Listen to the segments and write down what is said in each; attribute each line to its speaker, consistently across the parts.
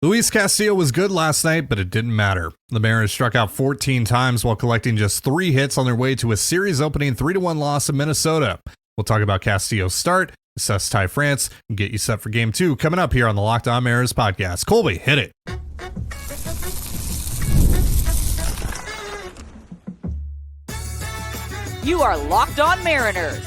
Speaker 1: Luis Castillo was good last night, but it didn't matter. The Mariners struck out 14 times while collecting just 3 hits on their way to a series opening 3-1 loss in Minnesota. We'll talk about Castillo's start, assess Ty France, and get you set for Game 2 coming up here on the Locked On Mariners podcast. Colby, hit it.
Speaker 2: You are Locked On Mariners,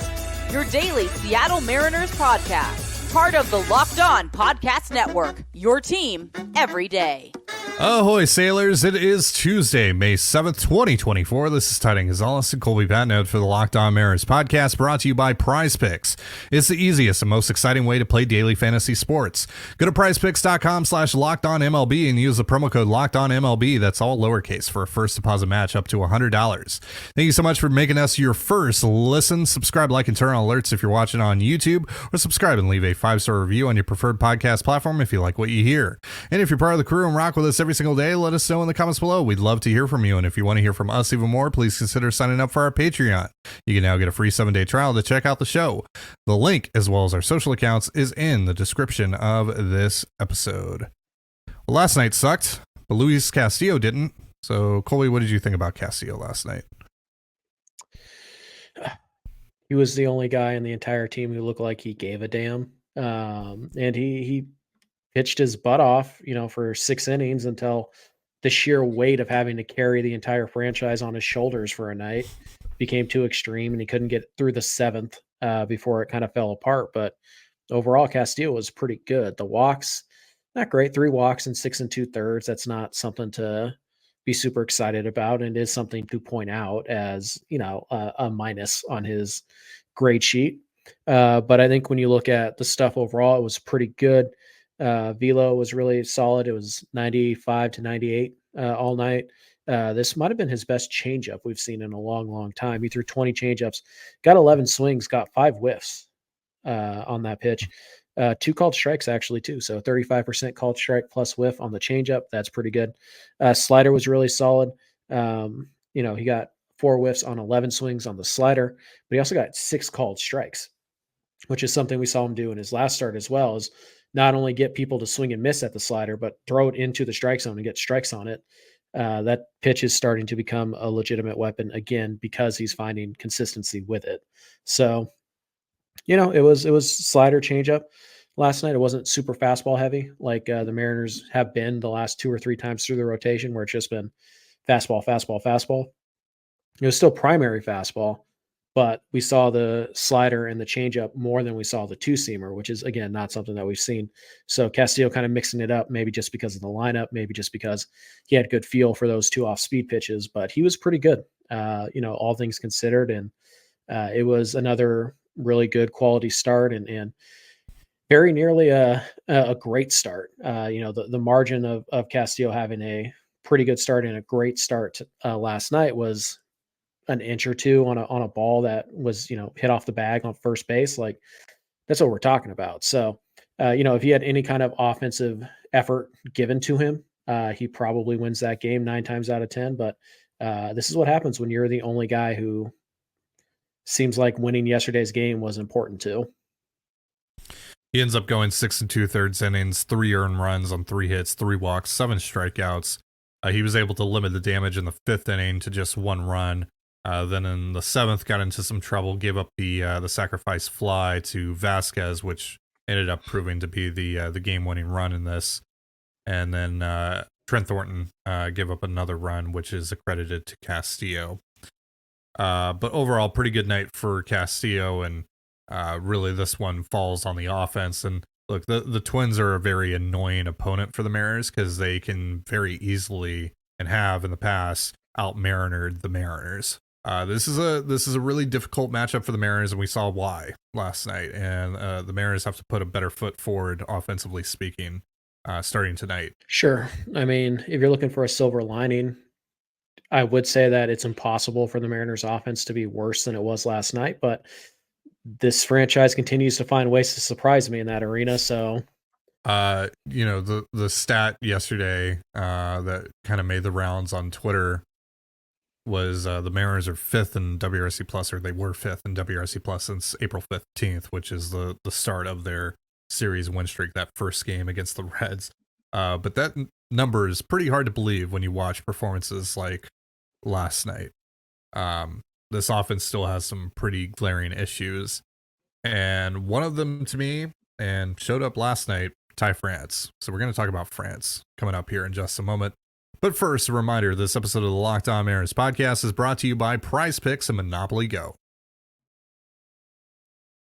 Speaker 2: your daily Seattle Mariners podcast. Part of the Locked On Podcast Network, your team every day.
Speaker 1: Ahoy, sailors. It is Tuesday, May 7th, 2024. This is Ty Gonzalez and Colby Patnode for the Locked On Mariners podcast, brought to you by PrizePicks. It's the easiest and most exciting way to play daily fantasy sports. Go to prizepicks.com/LockedOnMLB and use the promo code LockedOnMLB. That's all lowercase for a first deposit match up to $100. Thank you so much for making us your first listen. Subscribe, like, and turn on alerts if you're watching on YouTube, or subscribe and leave a 5-star review on your preferred podcast platform if you like what you hear. And if you're part of the crew and rock with us every single day, let us know in the comments below. We'd love to hear from you. And if you want to hear from us even more, please consider signing up for our Patreon. You can now get a free 7-day trial to check out the show. The link, as well as our social accounts, is in the description of this episode. Well, last night sucked, but Luis Castillo didn't. So, Colby, what did you think about Castillo last night?
Speaker 3: He was the only guy in the entire team who looked like he gave a damn. And he pitched his butt off, for 6 innings until the sheer weight of having to carry the entire franchise on his shoulders for a night became too extreme, and he couldn't get through the 7th before it kind of fell apart. But overall, Castillo was pretty good. The walks, not great. 3 walks and 6 2/3. That's not something to be super excited about, and it is something to point out as, a minus on his grade sheet. But I think when you look at the stuff overall, it was pretty good. Velo was really solid. It was 95 to 98 all night. This might have been his best changeup we've seen in a long, long time. He threw 20 changeups, got 11 swings, got 5 whiffs on that pitch. 2 called strikes actually too. So 35% called strike plus whiff on the changeup. That's pretty good. Slider was really solid. He got 4 whiffs on 11 swings on the slider, but he also got 6 called strikes, which is something we saw him do in his last start as well, is not only get people to swing and miss at the slider, but throw it into the strike zone and get strikes on it. That pitch is starting to become a legitimate weapon again because he's finding consistency with it. So, it was slider changeup last night. It wasn't super fastball heavy like the Mariners have been the last 2 or 3 times through the rotation, where it's just been fastball, fastball, fastball. It was still primary fastball, but we saw the slider and the changeup more than we saw the 2-seamer, which is, again, not something that we've seen. So Castillo kind of mixing it up, maybe just because of the lineup, maybe just because he had good feel for those 2 off-speed pitches, but he was pretty good, all things considered. And it was another really good quality start and very nearly a great start. The margin of Castillo having a pretty good start and a great start last night was an inch or 2 on a ball that was, hit off the bag on first base. Like, that's what we're talking about. So, if he had any kind of offensive effort given to him, he probably wins that game 9 times out of 10. But this is what happens when you're the only guy who seems like winning yesterday's game was important to.
Speaker 1: He ends up going 6 2/3 innings, 3 earned runs on 3 hits, 3 walks, 7 strikeouts. He was able to limit the damage in the 5th inning to just 1 run. Then in the 7th, got into some trouble, gave up the sacrifice fly to Vasquez, which ended up proving to be the game-winning run in this. And then Trent Thornton gave up another run, which is accredited to Castillo. But overall, pretty good night for Castillo, and really this one falls on the offense. And look, the Twins are a very annoying opponent for the Mariners because they can very easily, and have in the past, out-Marinered the Mariners. This is a really difficult matchup for the Mariners, and we saw why last night. And the Mariners have to put a better foot forward, offensively speaking, starting tonight.
Speaker 3: Sure. I mean, if you're looking for a silver lining, I would say that it's impossible for the Mariners offense to be worse than it was last night, but this franchise continues to find ways to surprise me in that arena. So,
Speaker 1: the stat yesterday that kind of made the rounds on Twitter was the Mariners are 5th in WRC plus, or they were 5th in WRC plus since April 15th, which is the start of their series win streak, that first game against the Reds. But that number is pretty hard to believe when you watch performances like last night. This offense still has some pretty glaring issues. And one of them to me, and showed up last night, Ty France. So we're going to talk about France coming up here in just a moment. But first, a reminder, this episode of the Locked On Mariners podcast is brought to you by PrizePicks and Monopoly Go.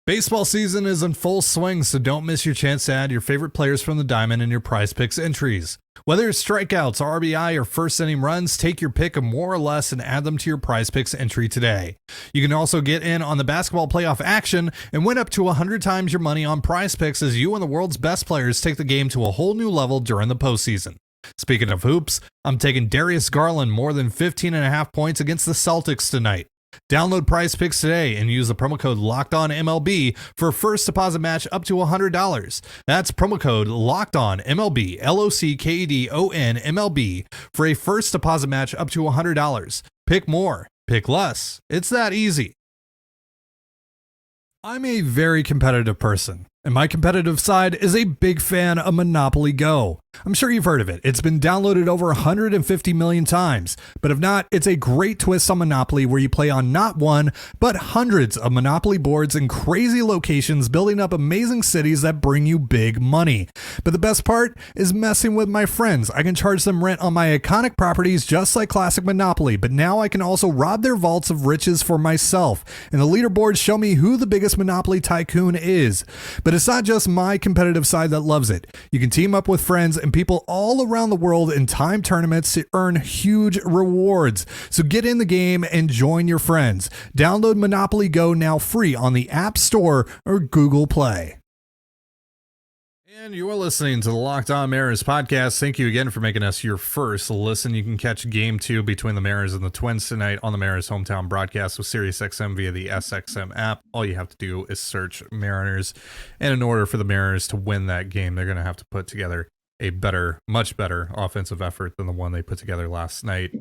Speaker 1: Baseball season is in full swing, so don't miss your chance to add your favorite players from the diamond in your PrizePicks entries. Whether it's strikeouts, RBI, or first inning runs, take your pick of more or less and add them to your PrizePicks entry today. You can also get in on the basketball playoff action and win up to 100 times your money on PrizePicks as you and the world's best players take the game to a whole new level during the postseason. Speaking of hoops, I'm taking Darius Garland more than 15.5 points against the Celtics tonight. Download PrizePicks today and use the promo code LOCKEDONMLB for a first deposit match up to $100. That's promo code LOCKEDONMLB, LOCKEDONMLB, for a first deposit match up to $100. Pick more, pick less. It's that easy. I'm a very competitive person, and my competitive side is a big fan of Monopoly Go. I'm sure you've heard of it. It's been downloaded over 150 million times, but if not, it's a great twist on Monopoly where you play on not one, but hundreds of Monopoly boards in crazy locations, building up amazing cities that bring you big money. But the best part is messing with my friends. I can charge them rent on my iconic properties just like classic Monopoly, but now I can also rob their vaults of riches for myself, and the leaderboards show me who the biggest Monopoly tycoon is. But it's not just my competitive side that loves it. You can team up with friends and people all around the world in time tournaments to earn huge rewards. So get in the game and join your friends. Download Monopoly Go now free on the App Store or Google Play. And you're listening to the Locked On Mariners podcast. Thank you again for making us your first listen. You can catch Game 2 between the Mariners and the Twins tonight on the Mariners hometown broadcast with SiriusXM via the SXM app. All you have to do is search Mariners. And in order for the Mariners to win that game, they're going to have to put together a better, much better offensive effort than the one they put together last night.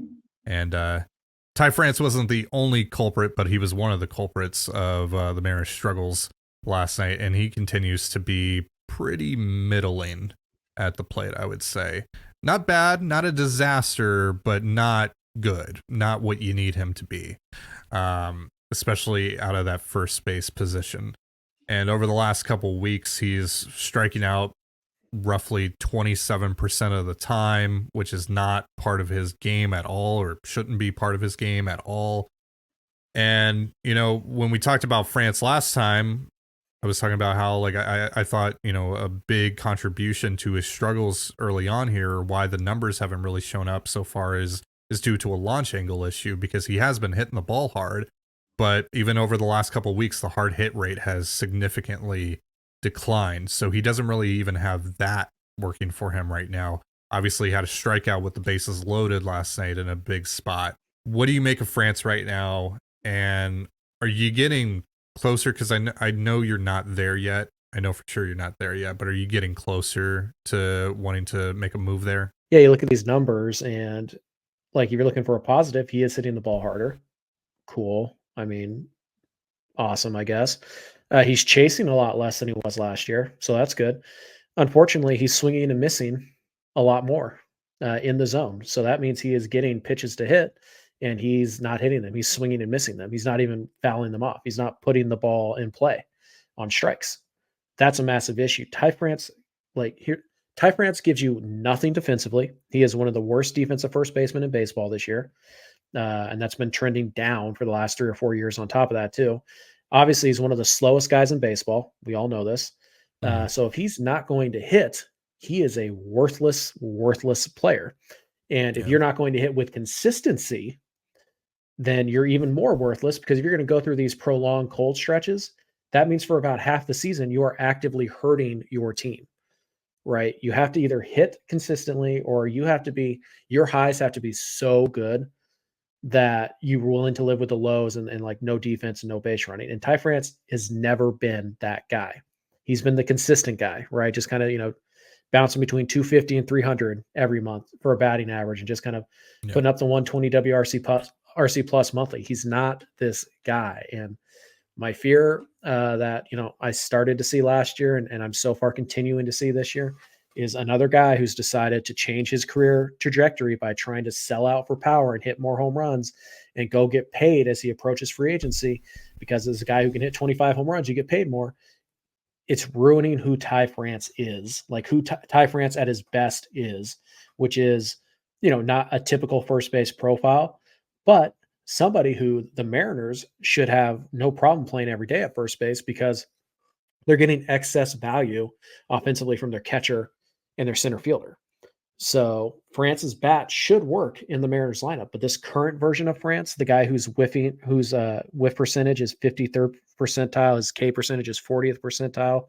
Speaker 1: And Ty France wasn't the only culprit, but he was one of the culprits of the Mariners' struggles last night. And he continues to be pretty middling at the plate, I would say. Not bad, not a disaster, but not good. Not what you need him to be, especially out of that first base position. And over the last couple weeks, he's striking out roughly 27% of the time, which is not part of his game at all, or shouldn't be part of his game at all. And, you know, when we talked about France last time, I was talking about how, like, I thought, you know, a big contribution to his struggles early on here, or why the numbers haven't really shown up so far, is due to a launch angle issue, because he has been hitting the ball hard. But even over the last couple of weeks, the hard hit rate has significantly declined. So he doesn't really even have that working for him right now. Obviously, he had a strikeout with the bases loaded last night in a big spot. What do you make of France right now? And are you getting closer? Because I know you're not there yet. I know for sure you're not there yet, but are you getting closer to wanting to make a move there?
Speaker 3: Yeah, you look at these numbers, and like, if you're looking for a positive, he is hitting the ball harder. Cool. I mean, awesome, I guess. He's chasing a lot less than he was last year, so that's good. Unfortunately, he's swinging and missing a lot more in the zone. So that means he is getting pitches to hit, and he's not hitting them. He's swinging and missing them. He's not even fouling them off. He's not putting the ball in play on strikes. That's a massive issue. Ty France gives you nothing defensively. He is one of the worst defensive first basemen in baseball this year. And that's been trending down for the last 3 or 4 years on top of that too. Obviously, he's one of the slowest guys in baseball. We all know this. So if he's not going to hit, he is a worthless player. And if you're not going to hit with consistency, then you're even more worthless, because if you're going to go through these prolonged cold stretches, that means for about half the season, you are actively hurting your team, right? You have to either hit consistently, or your highs have to be so good that you're willing to live with the lows and like no defense and no base running. And Ty France has never been that guy. He's been the consistent guy, right? Just kind of, you know, bouncing between 250 and 300 every month for a batting average, and just kind of putting up the 120 RC plus monthly. He's not this guy. And my fear that, you know, I started to see last year, and I'm so far continuing to see this year, is another guy who's decided to change his career trajectory by trying to sell out for power and hit more home runs and go get paid as he approaches free agency, because as a guy who can hit 25 home runs, you get paid more. It's ruining who Ty France is, like who Ty France at his best is, which is, not a typical first base profile, but somebody who the Mariners should have no problem playing every day at first base, because they're getting excess value offensively from their catcher and their center fielder. So France's bat should work in the Mariners lineup, but this current version of France, the guy whose whiff percentage is 53rd percentile, his K percentage is 40th percentile,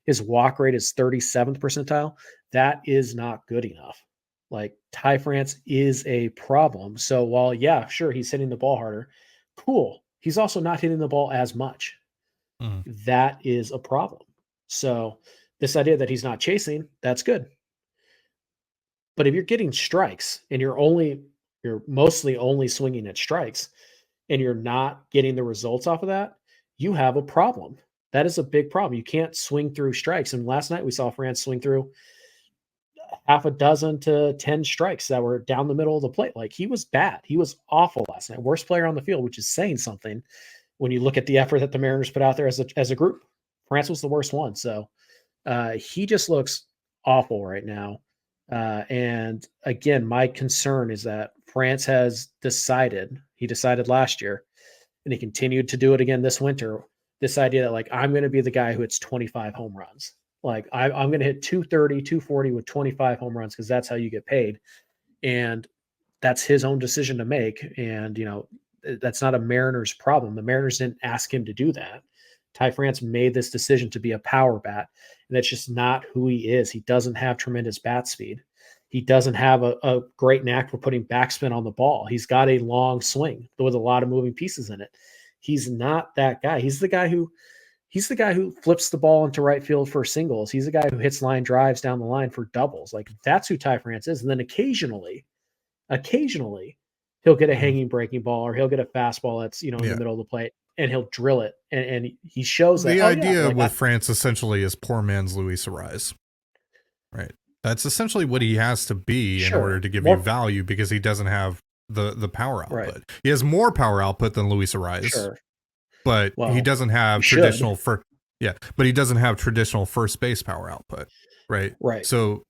Speaker 3: his walk rate is 37th percentile, that is not good enough. Like, Ty France is a problem. So while, yeah, sure, he's hitting the ball harder, cool, he's also not hitting the ball as much. That is a problem. So this idea that he's not chasing, that's good. But if you're getting strikes and you're mostly only swinging at strikes and you're not getting the results off of that, you have a problem. That is a big problem. You can't swing through strikes. And last night we saw France swing through half a dozen to 10 strikes that were down the middle of the plate. Like, he was bad. He was awful last night. Worst player on the field, which is saying something when you look at the effort that the Mariners put out there as a group. France was the worst one. So he just looks awful right now. And again, my concern is that France has decided last year, and he continued to do it again this winter, this idea that, like, I'm going to be the guy who hits 25 home runs. Like, I'm going to hit 230, 240 with 25 home runs because that's how you get paid. And that's his own decision to make. And, that's not a Mariners problem. The Mariners didn't ask him to do that. Ty France made this decision to be a power bat, and that's just not who he is. He doesn't have tremendous bat speed. He doesn't have a great knack for putting backspin on the ball. He's got a long swing with a lot of moving pieces in it. He's not that guy. He's the guy who flips the ball into right field for singles. He's the guy who hits line drives down the line for doubles. Like, that's who Ty France is. And then occasionally he'll get a hanging breaking ball, or he'll get a fastball that's, in the middle of the plate, and he'll drill it. And he shows that.
Speaker 1: The idea with France essentially is poor man's Luis Arise, right? That's essentially what he has to be in order to give you value, because he doesn't have the power output.
Speaker 3: Right.
Speaker 1: He has more power output than Luis Arise, but he doesn't have traditional but he doesn't have traditional first base power output, right?
Speaker 3: Right.
Speaker 1: So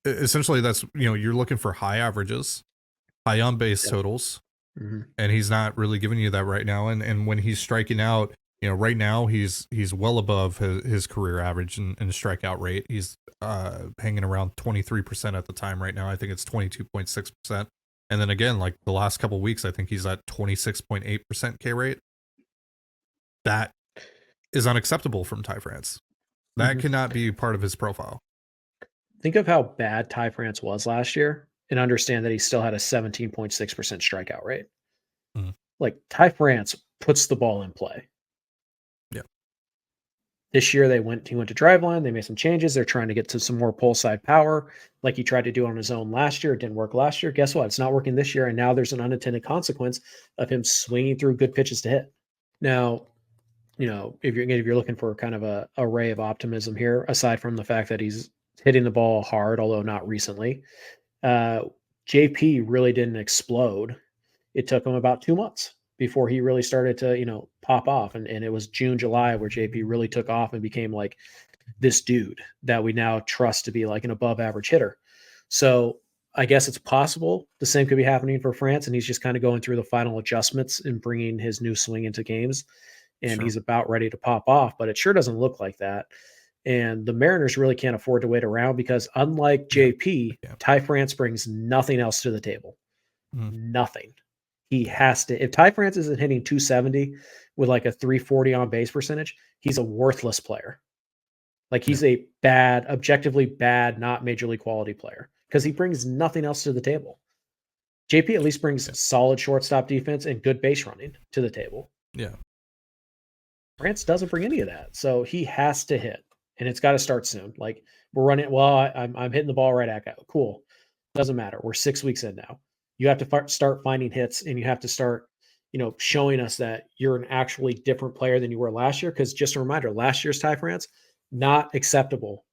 Speaker 1: essentially that's, you're looking for high averages, high on base totals, and he's not really giving you that right now. And when he's striking out, right now he's well above his career average in strikeout rate. He's hanging around 23% at the time right now. I think it's 22.6%. And then again, like the last couple of weeks, I think he's at 26.8% K rate. That is unacceptable from Ty France. That cannot be part of his profile.
Speaker 3: Think of how bad Ty France was last year, and understand that he still had a 17.6% strikeout rate. Like, Ty France puts the ball in play.
Speaker 1: Yeah.
Speaker 3: This year he went to Driveline. They made some changes. They're trying to get to some more pull side power, like he tried to do on his own last year. It didn't work last year. Guess what? It's not working this year. And now there's an unintended consequence of him swinging through good pitches to hit. Now, if you're looking for kind of a ray of optimism here, aside from the fact that he's hitting the ball hard, although not recently, JP really didn't explode. It took him about 2 months before he really started to, pop off. And it was June, July where JP really took off and became like this dude that we now trust to be like an above average hitter. So I guess it's possible the same could be happening for France, and he's just kind of going through the final adjustments and bringing his new swing into games, and he's about ready to pop off, but it sure doesn't look like that. And the Mariners really can't afford to wait around, because unlike JP, Ty France brings nothing else to the table. Nothing. He has to. If Ty France isn't hitting 270 with like a 340 on base percentage, he's a worthless player. Like, he's a bad, objectively bad, not major league quality player, because he brings nothing else to the table. JP at least brings solid shortstop defense and good base running to the table.
Speaker 1: Yeah.
Speaker 3: France doesn't bring any of that. So he has to hit, and it's got to start soon. Like, we're running. Well, I'm hitting the ball right at it. Cool. Doesn't matter. We're 6 weeks in now. You have to start finding hits, and you have to start, showing us that you're an actually different player than you were last year. Because just a reminder, last year's Ty France, not acceptable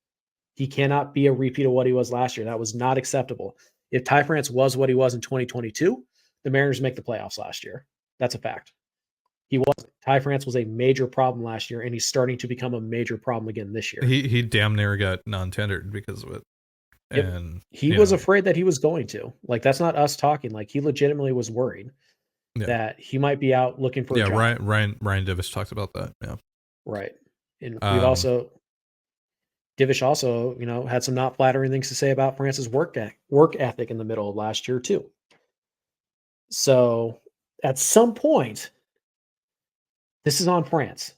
Speaker 3: He cannot be a repeat of what he was last year. That was not acceptable. If Ty France was what he was in 2022, the Mariners make the playoffs last year. That's a fact. He wasn't. Ty France was a major problem last year, and he's starting to become a major problem again this year.
Speaker 1: He damn near got non-tendered because of it.
Speaker 3: Yep.
Speaker 1: And
Speaker 3: he was afraid that he was going to. Like, that's not us talking. Like, he legitimately was worried that he might be out looking for a job.
Speaker 1: Ryan Divish talked about that. Yeah.
Speaker 3: Right. And we've also Divish also, had some not flattering things to say about France's work ethic in the middle of last year too. So at some point, this is on France.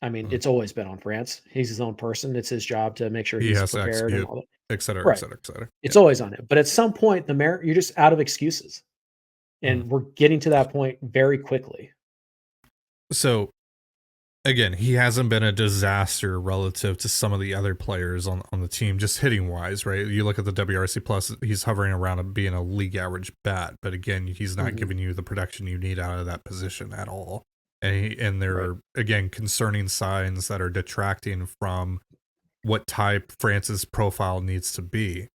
Speaker 3: I mean, it's always been on France. He's his own person. It's his job to make sure he's prepared and all that.
Speaker 1: Et cetera,
Speaker 3: right.
Speaker 1: et cetera, et cetera.
Speaker 3: It's always on him. But at some point, you're just out of excuses. And we're getting to that point very quickly.
Speaker 1: So again, he hasn't been a disaster relative to some of the other players on the team, just hitting wise, right? You look at the WRC plus, he's hovering around being a league average bat, but again, he's not giving you the production you need out of that position at all. And there are, again, concerning signs that are detracting from what type France's profile needs to be.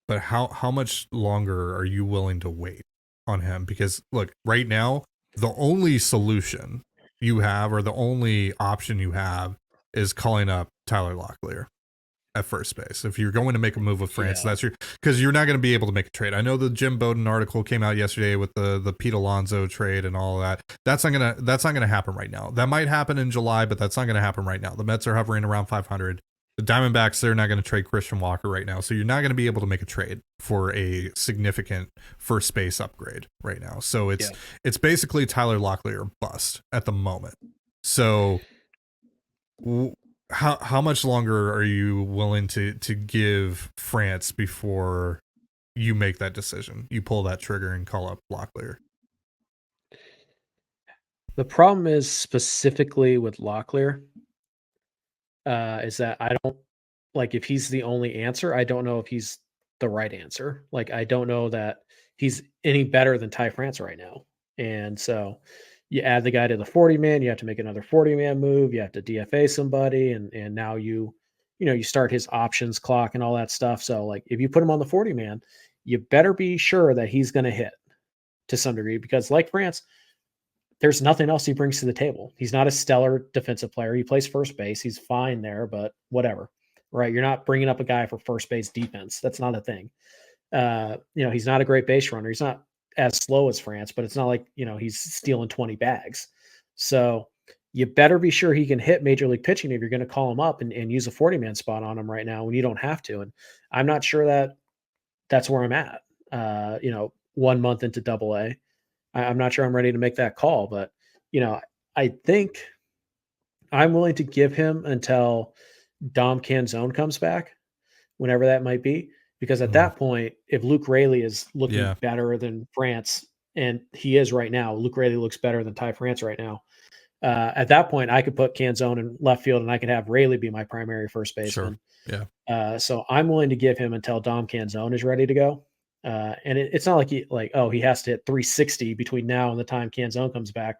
Speaker 1: But how much longer are you willing to wait on him? Because look, right now, the only solution you have, or the only option you have, is calling up Tyler Locklear at first base. If you're going to make a move with France, that's because you're not going to be able to make a trade. I know the Jim Bowden article came out yesterday with the Pete Alonso trade and all of that. That's not gonna happen right now. That might happen in July, but that's not going to happen right now. The Mets are hovering around 500. The Diamondbacks, they're not going to trade Christian Walker right now, so you're not going to be able to make a trade for a significant first base upgrade right now. So it's basically Tyler Locklear or bust at the moment. So how much longer are you willing to give France before you make that decision? You pull that trigger and call up Locklear.
Speaker 3: The problem is specifically with Locklear. Is that I don't like if he's the only answer. I don't know if he's the right answer. Like, I don't know that he's any better than Ty France right now. And so you add the guy to the 40-man, you have to make another 40-man move. You have to DFA somebody. And now you start his options clock and all that stuff. So like, if you put him on the 40-man, you better be sure that he's going to hit to some degree, because like France, there's nothing else he brings to the table. He's not a stellar defensive player. He plays first base. He's fine there, but whatever, right? You're not bringing up a guy for first base defense. That's not a thing. He's not a great base runner. He's not as slow as France, but it's not like, he's stealing 20 bags. So you better be sure he can hit major league pitching if you're going to call him up and use a 40-man spot on him right now when you don't have to. And I'm not sure that that's where I'm at, 1 month into Double-A. I'm not sure I'm ready to make that call, but, I think I'm willing to give him until Dom Canzone comes back, whenever that might be, because at that point, if Luke Raley is looking better than France, and he is right now, Luke Raley looks better than Ty France right now. At that point, I could put Canzone in left field and I could have Raley be my primary first baseman.
Speaker 1: Sure. Yeah.
Speaker 3: So I'm willing to give him until Dom Canzone is ready to go. And it's not like he has to hit 360 between now and the time Canzone comes back,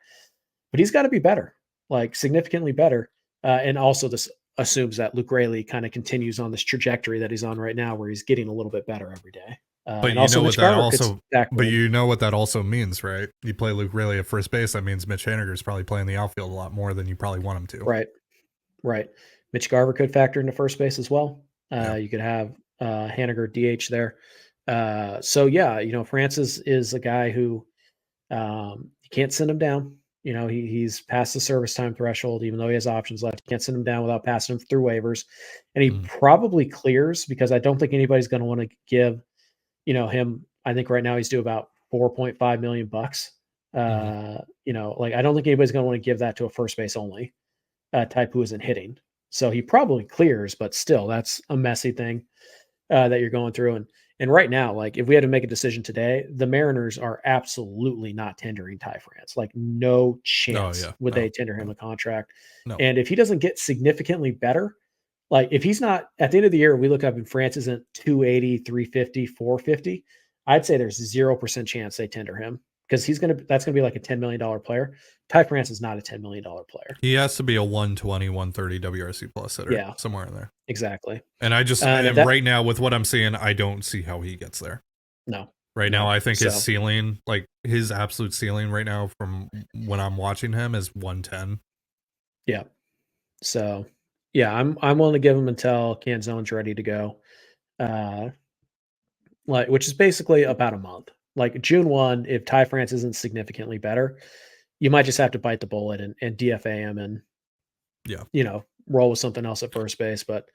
Speaker 3: but he's got to be better, like significantly better. And also this assumes that Luke Raley kind of continues on this trajectory that he's on right now, where he's getting a little bit better every day.
Speaker 1: But you know what that also means, right? You play Luke Raley at first base. That means Mitch Haniger's probably playing the outfield a lot more than you probably want him to.
Speaker 3: Right. Mitch Garver could factor into first base as well. You could have Haniger DH there. Francis is a guy who you can't send him down. He's past the service time threshold, even though he has options left. You can't send him down without passing him through waivers. And he probably clears, because I don't think anybody's going to want to give, him. I think right now he's due about $4.5 million. I don't think anybody's going to want to give that to a first base only type who isn't hitting. So he probably clears, but still, that's a messy thing that you're going through. And right now, like, if we had to make a decision today, the Mariners are absolutely not tendering Ty France. Like, no chance would they tender him a contract.
Speaker 1: No.
Speaker 3: And if he doesn't get significantly better, like if he's not at the end of the year, we look up and France isn't 280, 350, 450. I'd say there's 0% chance they tender him. because that's gonna be like a $10 million player. Ty France is not a $10 million player.
Speaker 1: He has to be a 120, 130 WRC plus hitter.
Speaker 3: Yeah.
Speaker 1: Somewhere in there.
Speaker 3: Exactly.
Speaker 1: And I just,
Speaker 3: And
Speaker 1: right now with what I'm seeing, I don't see how he gets there.
Speaker 3: No.
Speaker 1: Right now, I think his
Speaker 3: So-
Speaker 1: ceiling, like his absolute ceiling right now from when I'm watching him is 110.
Speaker 3: Yeah. So yeah, I'm willing to give him until Canzone's ready to go. Which is basically about a month. Like June 1, if Ty France isn't significantly better, you might just have to bite the bullet and DFA him and roll with something else at first base. But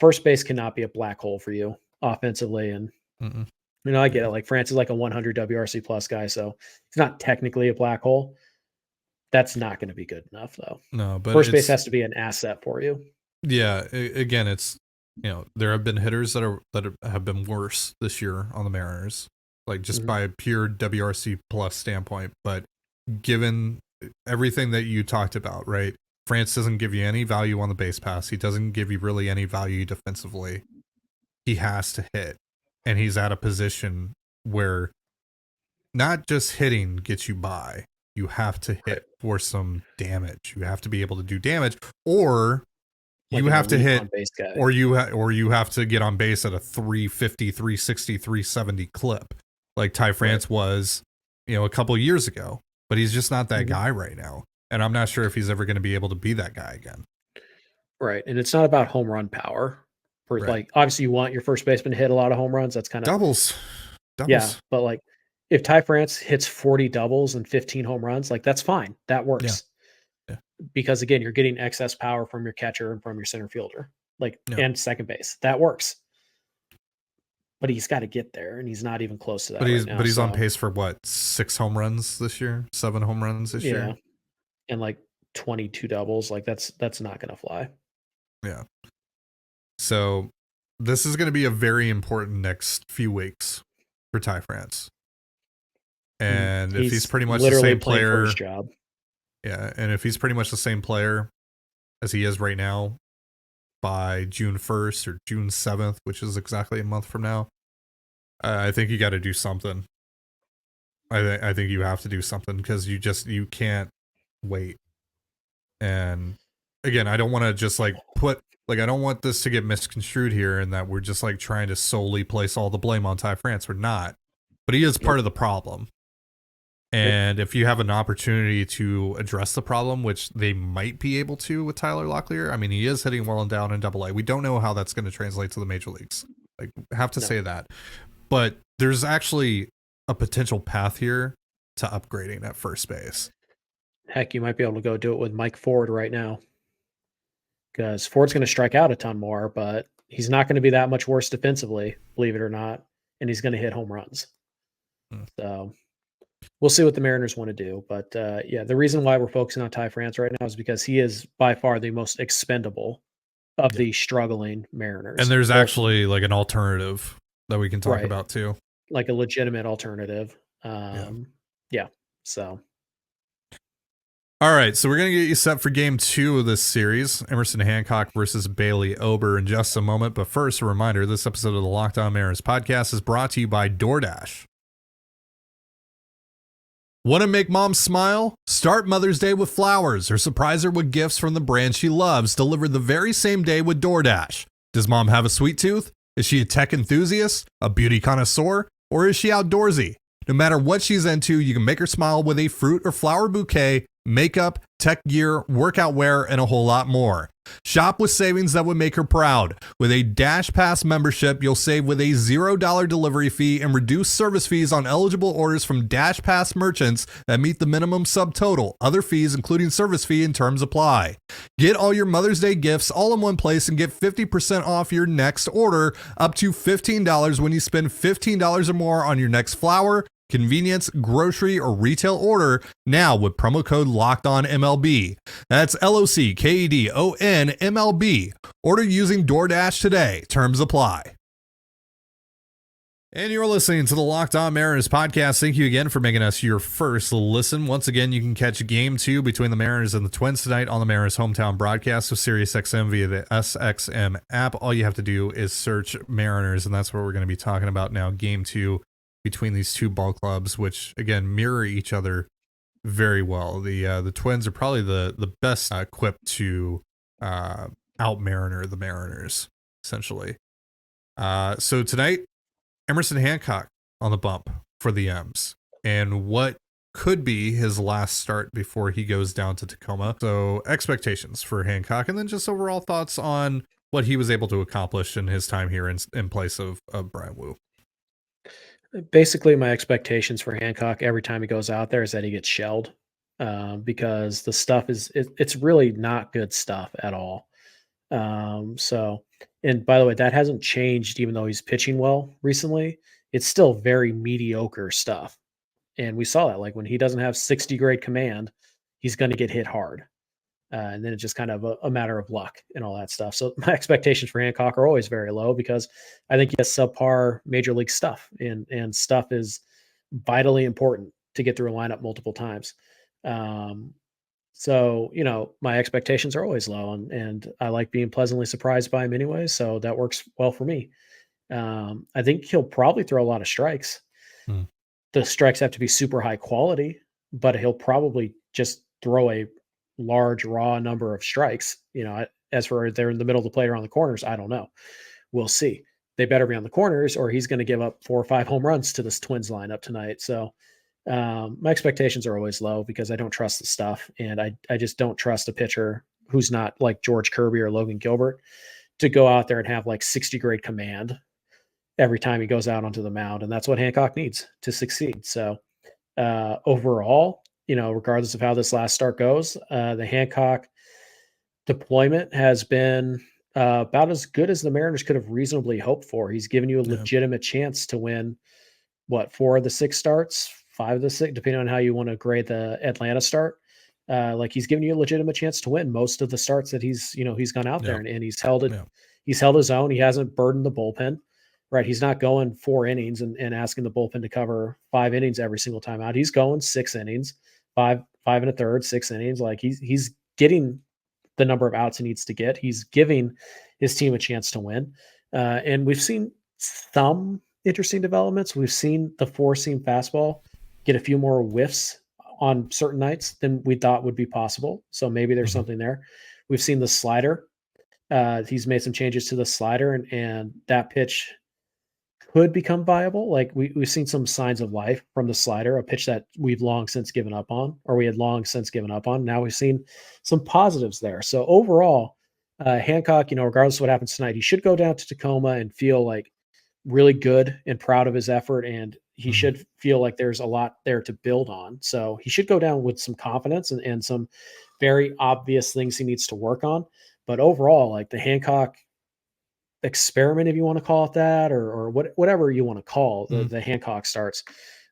Speaker 3: first base cannot be a black hole for you offensively. And I get it. Like France is like a 100 WRC plus guy, so it's not technically a black hole. That's not going to be good enough, though.
Speaker 1: No, but
Speaker 3: first base has to be an asset for you.
Speaker 1: Yeah, again, it's there have been hitters that have been worse this year on the Mariners, like just by a pure WRC plus standpoint. But given everything that you talked about, right? France doesn't give you any value on the base pass. He doesn't give you really any value defensively. He has to hit, and he's at a position where not just hitting gets you by. You have to hit for some damage. You have to be able to do damage, or you have to hit, or you have to get on base at a 350, 360, 370 clip, like Ty France was, a couple of years ago. But he's just not that guy right now, and I'm not sure if he's ever going to be able to be that guy again.
Speaker 3: Right, and it's not about home run power. Like obviously, you want your first baseman to hit a lot of home runs. That's kind of
Speaker 1: doubles.
Speaker 3: Yeah, but like if Ty France hits 40 doubles and 15 home runs, like that's fine. That works.
Speaker 1: Yeah.
Speaker 3: Because again, you're getting excess power from your catcher and from your center fielder, and second base. That works. But he's got to get there, and he's not even close to that.
Speaker 1: But he's on pace for what, 6 home runs this year, 7 home runs this year,
Speaker 3: and like 22 doubles. Like that's not going to fly.
Speaker 1: Yeah. So this is going to be a very important next few weeks for Ty France. And if he's pretty much the same player, and if he's pretty much the same player as he is right now by June 1st or June 7th, which is exactly a month from now, I think you got to do something. I think you have to do something because you can't wait. And again, I don't want to just I don't want this to get misconstrued here and that we're just like trying to solely place all the blame on Ty France. We're not, but he is part of the problem. And if you have an opportunity to address the problem, which they might be able to with Tyler Locklear, I mean, he is hitting well and down in Double-A. We don't know how that's going to translate to the major leagues. Like, have to say that. But there's actually a potential path here to upgrading at first base.
Speaker 3: Heck, you might be able to go do it with Mike Ford right now. Because Ford's going to strike out a ton more, but he's not going to be that much worse defensively, believe it or not. And he's going to hit home runs. So we'll see what the Mariners want to do. But the reason why we're focusing on Ty France right now is because he is by far the most expendable of the struggling Mariners.
Speaker 1: And there's actually like an alternative that we can talk about too.
Speaker 3: Like a legitimate alternative. So.
Speaker 1: All right, so we're going to get you set for game 2 of this series, Emerson Hancock versus Bailey Ober, in just a moment. But first, a reminder, this episode of the Locked On Mariners podcast is brought to you by DoorDash. Want to make mom smile? Start Mother's Day with flowers or surprise her with gifts from the brand she loves, delivered the very same day with DoorDash. Does mom have a sweet tooth? Is she a tech enthusiast, a beauty connoisseur, or is she outdoorsy? No matter what she's into, you can make her smile with a fruit or flower bouquet, makeup, tech gear, workout wear, and a whole lot more. Shop with savings that would make her proud. With a Dash Pass membership, you'll save with a $0 delivery fee and reduce service fees on eligible orders from Dash Pass merchants that meet the minimum subtotal. Other fees, including service fee and terms, apply. Get all your Mother's Day gifts all in one place and get 50% off your next order, up to $15 when you spend $15 or more on your next flower, convenience, grocery, or retail order now with promo code LOCKEDONMLB. That's LOCKEDONMLB. Order using DoorDash today. Terms apply. And you're listening to the Locked On Mariners podcast. Thank you again for making us your first listen. Once again, you can catch game 2 between the Mariners and the Twins tonight on the Mariners hometown broadcast of SiriusXM via the SXM app. All you have to do is search Mariners, and that's what we're going to be talking about now. Game 2 between these two ball clubs, which again mirror each other very well. The Twins are probably the best equipped to out Mariner the Mariners, essentially. So tonight, Emerson Hancock on the bump for the M's, and what could be his last start before he goes down to Tacoma. So expectations for Hancock, and then just overall thoughts on what he was able to accomplish in his time here in place of Bryan Woo.
Speaker 3: Basically, my expectations for Hancock every time he goes out there is that he gets shelled, because the stuff it's really not good stuff at all. So, and by the way, that hasn't changed even though he's pitching well recently. It's still very mediocre stuff. And we saw that, like when he doesn't have 60 grade command, he's going to get hit hard. And then it's just kind of a matter of luck and all that stuff. So my expectations for Hancock are always very low because I think he has subpar major league stuff, and stuff is vitally important to get through a lineup multiple times. So, my expectations are always low, and I like being pleasantly surprised by him anyway. So that works well for me. I think he'll probably throw a lot of strikes.
Speaker 1: Hmm.
Speaker 3: The strikes have to be super high quality, but he'll probably just throw a large raw number of strikes. As for they're in the middle of the plate or on the corners, I don't know. We'll see. They better be on the corners, or he's going to give up 4 or 5 home runs to this Twins lineup tonight. So my expectations are always low because I don't trust the stuff, and I just don't trust a pitcher who's not like George Kirby or Logan Gilbert to go out there and have like 60 grade command every time he goes out onto the mound, and that's what Hancock needs to succeed. So overall, regardless of how this last start goes, the Hancock deployment has been about as good as the Mariners could have reasonably hoped for. He's given you a legitimate chance to win, 4 of the 6 starts, 5 of the 6, depending on how you want to grade the Atlanta start. Like he's given you a legitimate chance to win most of the starts that he's gone out there, and he's held it. He's held his own. He hasn't burdened the bullpen. Right. He's not going 4 innings and asking the bullpen to cover 5 innings every single time out. He's going 6 innings, 5 and a third, 6 innings. Like he's getting the number of outs he needs to get. He's giving his team a chance to win. And we've seen some interesting developments. We've seen the 4-seam fastball get a few more whiffs on certain nights than we thought would be possible. So maybe there's something there. We've seen the slider. He's made some changes to the slider, and that pitch could become viable. Like we've seen some signs of life from the slider, a pitch that we've long since given up on, or we had long since given up on. Now we've seen some positives there. So overall, Hancock, regardless of what happens tonight, he should go down to Tacoma and feel like really good and proud of his effort. And he should feel like there's a lot there to build on. So he should go down with some confidence and some very obvious things he needs to work on. But overall, like the Hancock experiment, if you want to call it that, or whatever you want to call the Hancock starts,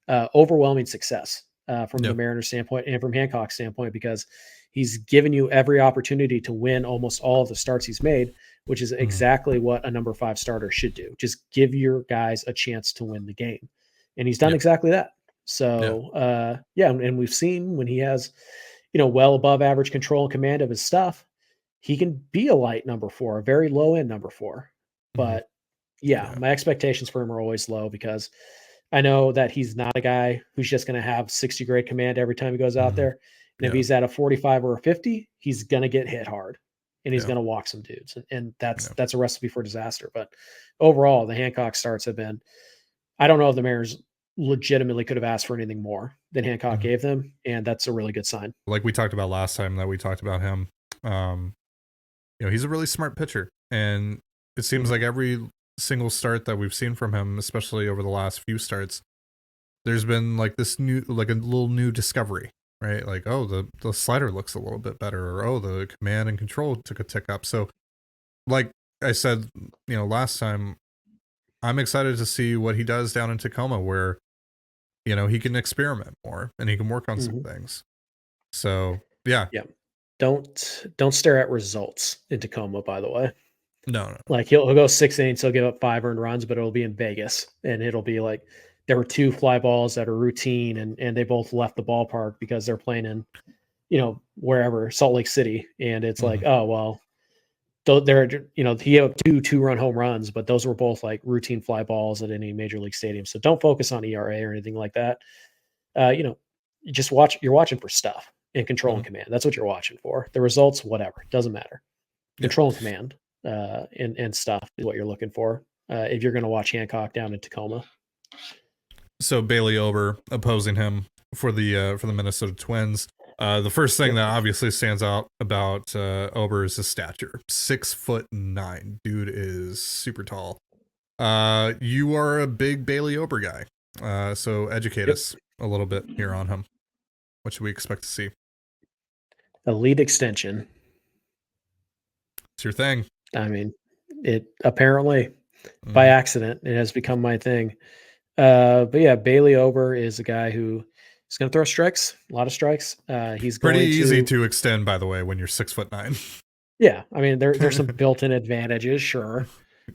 Speaker 3: overwhelming success from the Mariners standpoint and from Hancock's standpoint, because he's given you every opportunity to win almost all of the starts he's made, which is exactly what a number 5 starter should do. Just give your guys a chance to win the game. And he's done exactly that. So, and we've seen when he has, well above average control and command of his stuff, he can be a light number 4, a very low end number 4. But my expectations for him are always low because I know that he's not a guy who's just going to have 60 grade command every time he goes out there. And if he's at a 45 or a 50, he's going to get hit hard and he's going to walk some dudes. And that's a recipe for disaster. But overall, the Hancock starts have been, I don't know if the Mariners legitimately could have asked for anything more than Hancock gave them. And that's a really good sign.
Speaker 1: Like we talked about last time that we talked about him, he's a really smart pitcher, and it seems like every single start that we've seen from him, especially over the last few starts, there's been like this new, like a little new discovery, right? Like, oh, the slider looks a little bit better, or oh, the command and control took a tick up. So like I said, last time, I'm excited to see what he does down in Tacoma, where, he can experiment more and he can work on some things. So yeah.
Speaker 3: Don't stare at results in Tacoma, by the way.
Speaker 1: No.
Speaker 3: Like he'll go 6 innings, he'll give up 5 earned runs, but it'll be in Vegas, and it'll be like there were 2 fly balls that are routine, and they both left the ballpark because they're playing in, wherever, Salt Lake City, and it's like, oh well, though there, he had two-run home runs, but those were both like routine fly balls at any major league stadium. So don't focus on ERA or anything like that. You just you're watching for stuff and control and command. That's what you're watching for. The results, whatever, doesn't matter. Control and command and stuff is what you're looking for if you're going to watch Hancock down in Tacoma.
Speaker 1: So Bailey Ober opposing him for the Minnesota Twins. The first thing that obviously stands out about Ober is his stature. 6'9". Dude is super tall. You are a big Bailey Ober guy. So educate us a little bit here on him. What should we expect to see?
Speaker 3: Elite extension.
Speaker 1: It's your thing.
Speaker 3: I mean, it apparently by accident, it has become my thing. But yeah, Bailey Ober is a guy who is going to throw strikes, a lot of strikes. He's
Speaker 1: pretty easy to extend, by the way, when you're 6'9".
Speaker 3: Yeah, I mean, there's some built-in advantages, sure.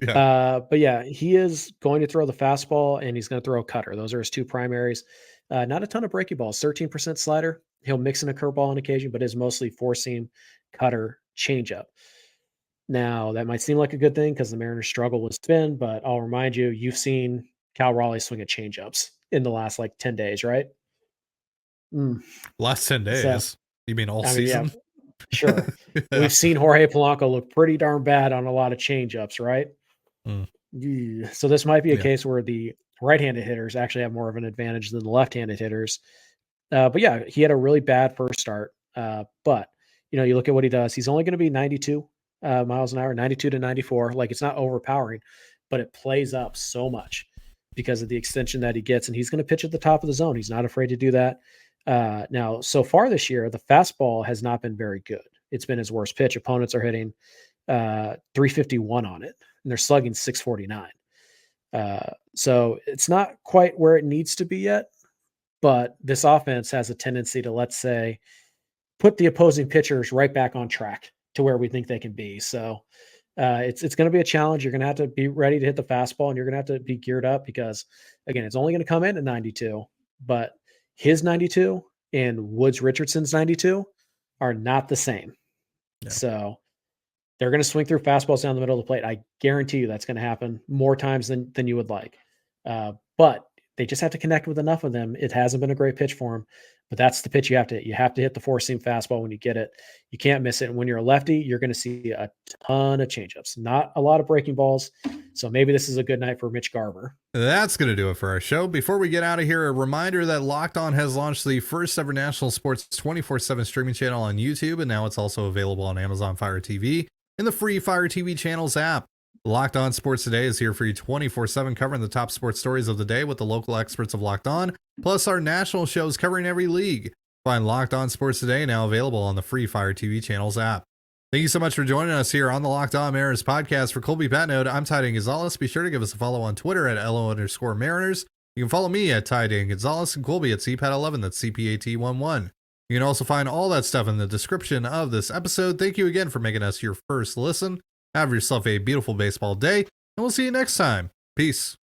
Speaker 3: Yeah. But yeah, he is going to throw the fastball and he's going to throw a cutter. Those are his two primaries. Not a ton of breaking balls, 13% slider. He'll mix in a curveball on occasion, but is mostly four-seam, cutter, changeup. Now, that might seem like a good thing because the Mariners struggle with spin, but I'll remind you, you've seen Cal Raleigh swing at changeups in the last 10 days, right?
Speaker 1: Last 10 days? So, you mean all season?
Speaker 3: Yeah, sure. We've seen Jorge Polanco look pretty darn bad on a lot of changeups, right? So this might be a case where the right-handed hitters actually have more of an advantage than the left-handed hitters. But yeah, he had a really bad first start. But, you look at what he does. He's only going to be 92 miles an hour, 92 to 94. It's not overpowering, but it plays up so much because of the extension that he gets. And he's going to pitch at the top of the zone. He's not afraid to do that. Now, so far this year, the fastball has not been very good. It's been his worst pitch. Opponents are hitting 351 on it, and they're slugging 649. So it's not quite where it needs to be yet, but this offense has a tendency to, let's say, put the opposing pitchers right back on track to where we think they can be. So it's going to be a challenge. You're going to have to be ready to hit the fastball, and you're going to have to be geared up because, again, it's only going to come in at 92, but his 92 and Woods Richardson's 92 are not the same. Yeah. So they're going to swing through fastballs down the middle of the plate. I guarantee you that's going to happen more times than you would like. But they just have to connect with enough of them. It hasn't been a great pitch for him, but that's the pitch you have to hit. You have to hit the four-seam fastball when you get it. You can't miss it. And when you're a lefty, you're going to see a ton of changeups, not a lot of breaking balls. So maybe this is a good night for Mitch Garver.
Speaker 1: That's going to do it for our show. Before we get out of here, a reminder that Locked On has launched the first ever national sports 24/7 streaming channel on YouTube, and now it's also available on Amazon Fire TV and the free Fire TV channels app. Locked On Sports Today is here for you 24/7, covering the top sports stories of the day with the local experts of Locked On, plus our national shows covering every league. Find Locked On Sports Today now available on the free Fire TV channels app. Thank you so much for joining us here on the Locked On Mariners podcast. For Colby Patnode, I'm Ty Dane Gonzalez. Be sure to give us a follow on Twitter at LO_Mariners. You can follow me at Ty Dane Gonzalez and Colby at CPAT11. That's CPAT11. You can also find all that stuff in the description of this episode. Thank you again for making us your first listen. Have yourself a beautiful baseball day, and we'll see you next time. Peace.